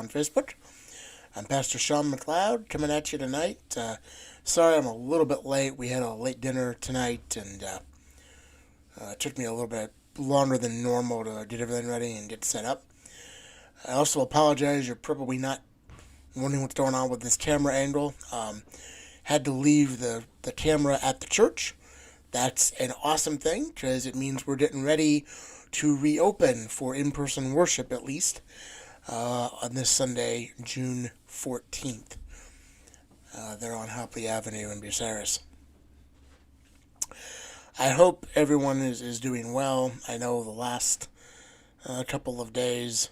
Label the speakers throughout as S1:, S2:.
S1: on Facebook. I'm Pastor Sean McLeod coming at you tonight. Sorry I'm a little bit late. We had a late dinner tonight, and it took me a little bit longer than normal to get everything ready and get set up. I also apologize. You're probably not wondering what's going on with this camera angle. Had to leave the camera at the church. That's an awesome thing because it means we're getting ready to reopen for in-person worship, at least, on this Sunday, June 14th. There on Hopley Avenue in Bucyrus. I hope everyone is doing well. I know the last couple of days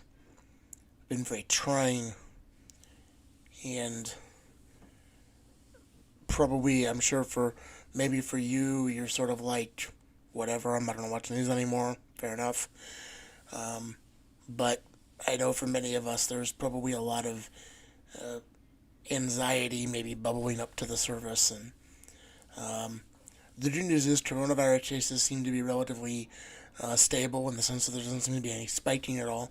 S1: been very trying, and probably, I'm sure maybe for you, you're sort of like, whatever, I'm not going to watch the news anymore. Fair enough. But I know for many of us, there's probably a lot of anxiety maybe bubbling up to the surface. And the good news is coronavirus cases seem to be relatively stable in the sense that there doesn't seem to be any spiking at all.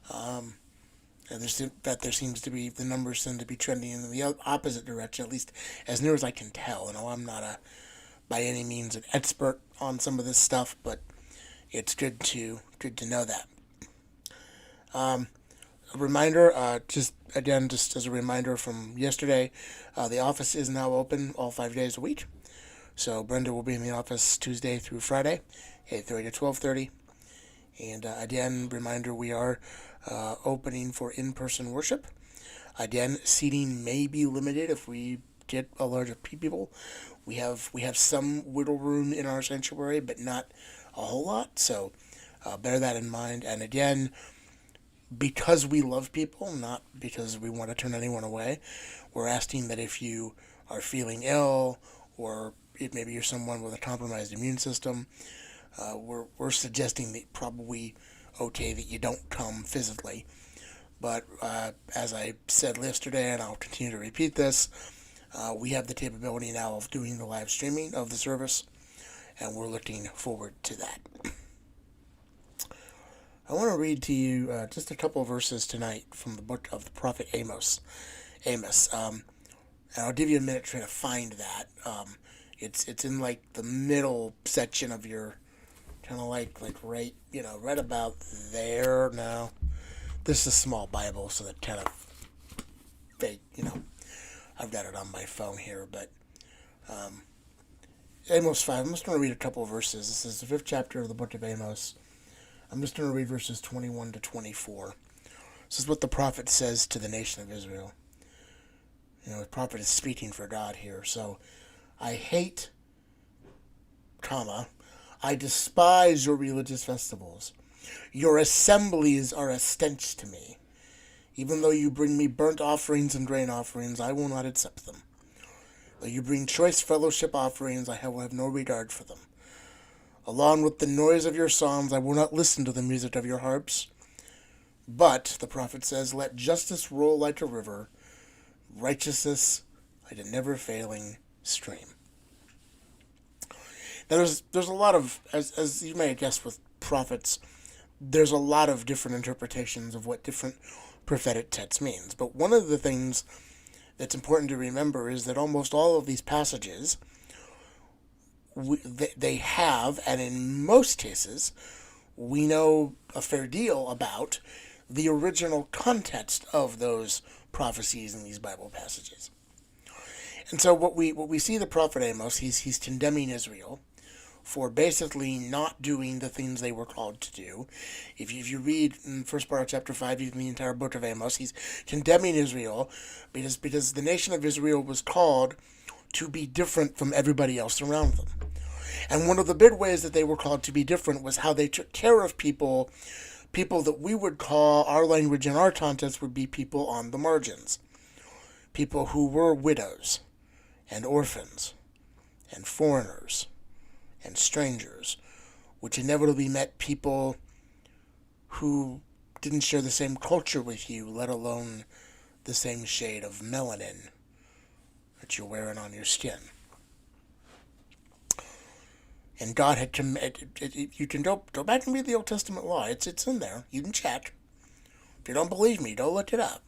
S1: And there seems to be, the numbers seem to be trending in the opposite direction, at least as near as I can tell. You know, I'm not by any means an expert on some of this stuff, but it's good to know that. A reminder, just as a reminder from yesterday, the office is now open all 5 days a week. So Brenda will be in the office Tuesday through Friday, 8:30 to 12:30. And again, reminder, we are opening for in-person worship. Again, seating may be limited if we get a larger people. We have some wiggle room in our sanctuary, but not a whole lot. So bear that in mind. And again, because we love people, not because we want to turn anyone away, we're asking that if you are feeling ill, or if maybe you're someone with a compromised immune system, we're suggesting that probably okay that you don't come physically. But as I said yesterday, and I'll continue to repeat this, we have the capability now of doing the live streaming of the service, and we're looking forward to that. I want to read to you just a couple of verses tonight from the book of the prophet Amos. And I'll give you a minute to try to find that. It's in like the middle section of your, kind of like right, right about there now. This is a small Bible, so that kind of fake, I've got it on my phone here, but Amos 5, I'm just going to read a couple of verses. This is the 5th chapter of the book of Amos. I'm just going to read verses 21 to 24. This is what the prophet says to the nation of Israel. The prophet is speaking for God here. So, I hate, I despise your religious festivals. Your assemblies are a stench to me. Even though you bring me burnt offerings and grain offerings, I will not accept them. Though you bring choice fellowship offerings, I will have no regard for them. Along with the noise of your psalms, I will not listen to the music of your harps. But, the prophet says, let justice roll like a river, righteousness like a never-failing stream. Now, there's a lot of, as you may guess with prophets, there's a lot of different interpretations of what different prophetic text means. But one of the things that's important to remember is that almost all of these passages, they have, and in most cases, we know a fair deal about the original context of those prophecies in these Bible passages. And so what we see the prophet Amos, he's condemning Israel for basically not doing the things they were called to do. If you read in the first part of chapter 5, even the entire book of Amos, he's condemning Israel because the nation of Israel was called to be different from everybody else around them. And one of the big ways that they were called to be different was how they took care of people that we would call, our language and our context would be people on the margins. People who were widows and orphans and foreigners and strangers, which inevitably meant people who didn't share the same culture with you, let alone the same shade of melanin that you're wearing on your skin. And God had you can go back and read the Old Testament law. It's in there. You can check. If you don't believe me, go look it up.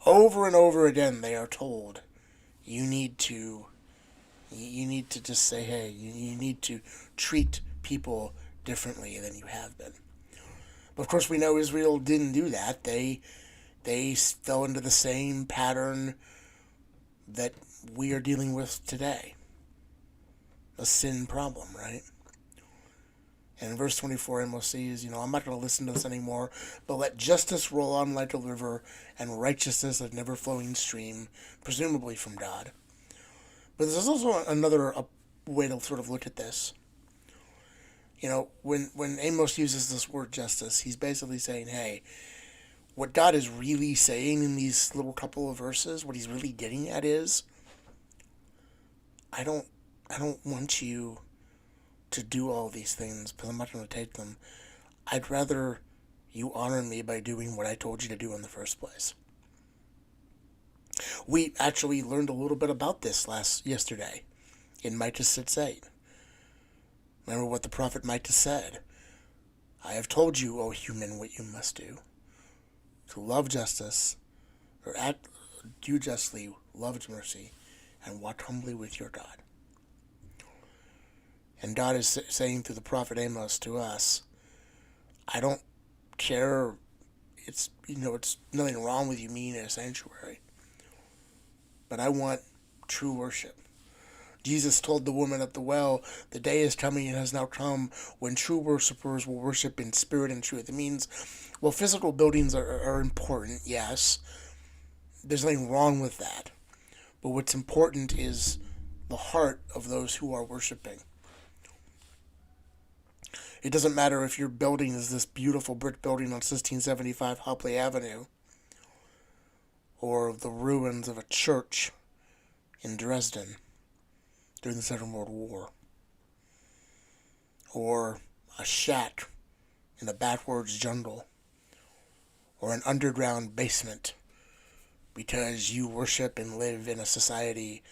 S1: Over and over again, they are told, you need to, you need to just say, hey, you need to treat people differently than you have been. But of course, we know Israel didn't do that. They fell into the same pattern that we are dealing with today. A sin problem, right? And in verse 24, Amos says, I'm not going to listen to this anymore, but let justice roll on like a river and righteousness like a never-flowing stream, presumably from God. But there's also another way to sort of look at this. When Amos uses this word justice, he's basically saying, hey, what God is really saying in these little couple of verses, what he's really getting at is, I don't want you to do all these things because I'm not going to take them. I'd rather you honor me by doing what I told you to do in the first place. We actually learned a little bit about this yesterday in Micah 6:8. Remember what the prophet Micah said? I have told you, O human, what you must do. To love justice, do justly, love mercy, and walk humbly with your God. And God is saying through the prophet Amos to us, I don't care, it's nothing wrong with you being in a sanctuary, but I want true worship. Jesus told the woman at the well, the day is coming and has now come when true worshipers will worship in spirit and truth. It means, well, physical buildings are important, yes. There's nothing wrong with that. But what's important is the heart of those who are worshiping. It doesn't matter if your building is this beautiful brick building on 1675 Hopley Avenue, or the ruins of a church in Dresden during the Second World War, or a shack in the backwards jungle, or an underground basement, because you worship and live in a society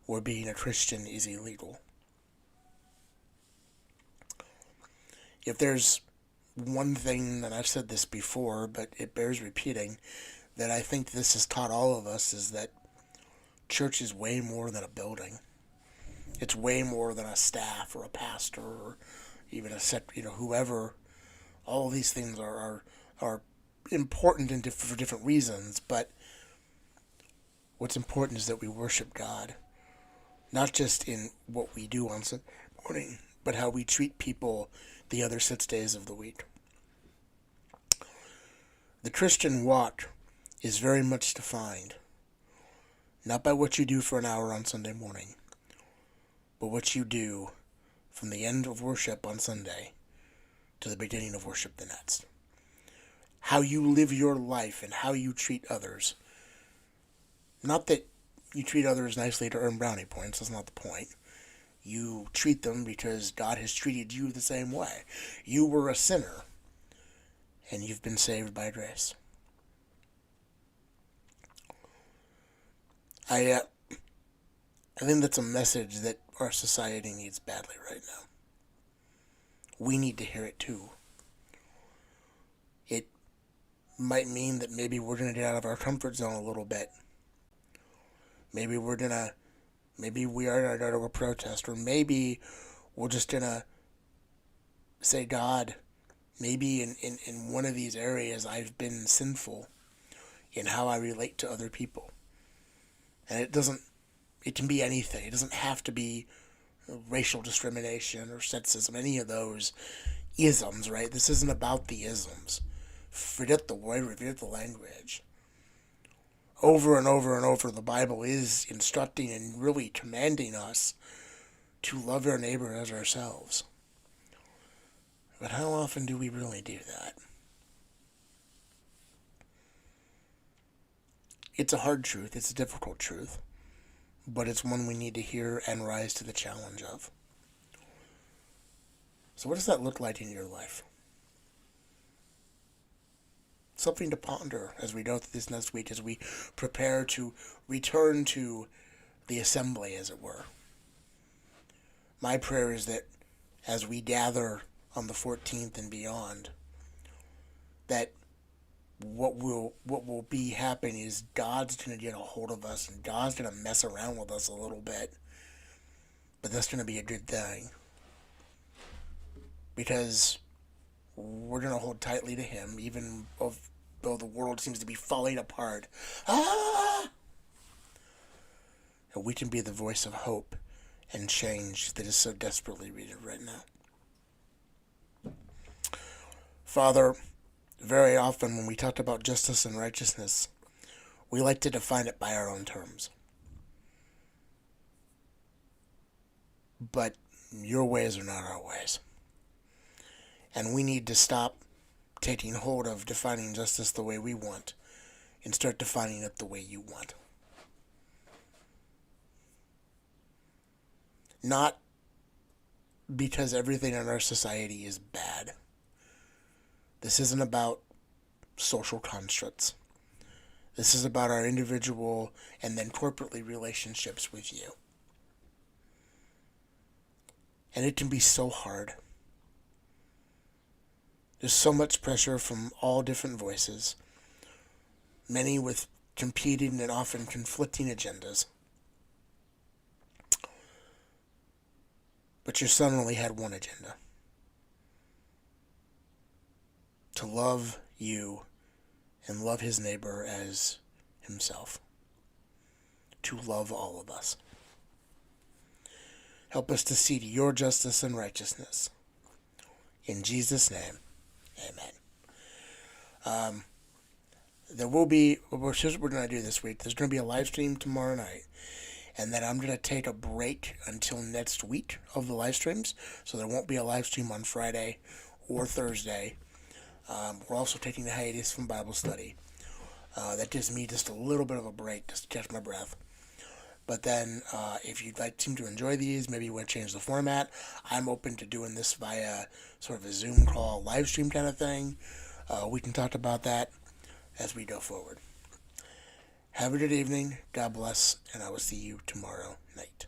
S1: where being a Christian is illegal. If there's one thing, and I've said this before, but it bears repeating, that I think this has taught all of us is that church is way more than a building. It's way more than a staff or a pastor or even whoever. All of these things are important for different reasons, but what's important is that we worship God, not just in what we do on Sunday morning, but how we treat people the other 6 days of the week. The Christian walk is very much defined, not by what you do for an hour on Sunday morning, but what you do from the end of worship on Sunday to the beginning of worship the next. How you live your life and how you treat others. Not that you treat others nicely to earn brownie points, that's not the point. You treat them because God has treated you the same way. You were a sinner, and you've been saved by grace. I think that's a message that our society needs badly right now. We need to hear it too. It might mean that maybe we're going to get out of our comfort zone a little bit. Maybe we are going to go to a protest, or maybe we're just going to say, God, maybe in one of these areas I've been sinful in how I relate to other people. And it can be anything. It doesn't have to be racial discrimination or sexism, any of those isms, right? This isn't about the isms. Forget the word, forget the language. Over and over and over, the Bible is instructing and really commanding us to love our neighbor as ourselves. But how often do we really do that? It's a hard truth. It's a difficult truth. But it's one we need to hear and rise to the challenge of. So what does that look like in your life? Something to ponder as we go through this next week, as we prepare to return to the assembly, as it were. My prayer is that as we gather on the 14th and beyond, that what will be happening is God's gonna get a hold of us and God's gonna mess around with us a little bit, but that's gonna be a good thing because we're gonna hold tightly to Him, even though the world seems to be falling apart. Ah! And we can be the voice of hope and change that is so desperately needed right now. Father, very often when we talk about justice and righteousness, we like to define it by our own terms. But your ways are not our ways. And we need to stop taking hold of defining justice the way we want and start defining it the way you want. Not because everything in our society is bad. This isn't about social constructs. This is about our individual and then corporately relationships with you. And it can be so hard. There's so much pressure from all different voices, many with competing and often conflicting agendas. But your son only had one agenda: to love you and love his neighbor as himself. To love all of us. Help us to see your justice and righteousness. In Jesus' name, amen. There will be, here's what we're going to do this week. There's going to be a live stream tomorrow night. And then I'm going to take a break until next week of the live streams. So there won't be a live stream on Friday or Thursday. We're also taking a hiatus from Bible study. That gives me just a little bit of a break just to catch my breath. But then if you'd seem to enjoy these, maybe you want to change the format, I'm open to doing this via sort of a Zoom call, live stream kind of thing. We can talk about that as we go forward. Have a good evening. God bless, and I will see you tomorrow night.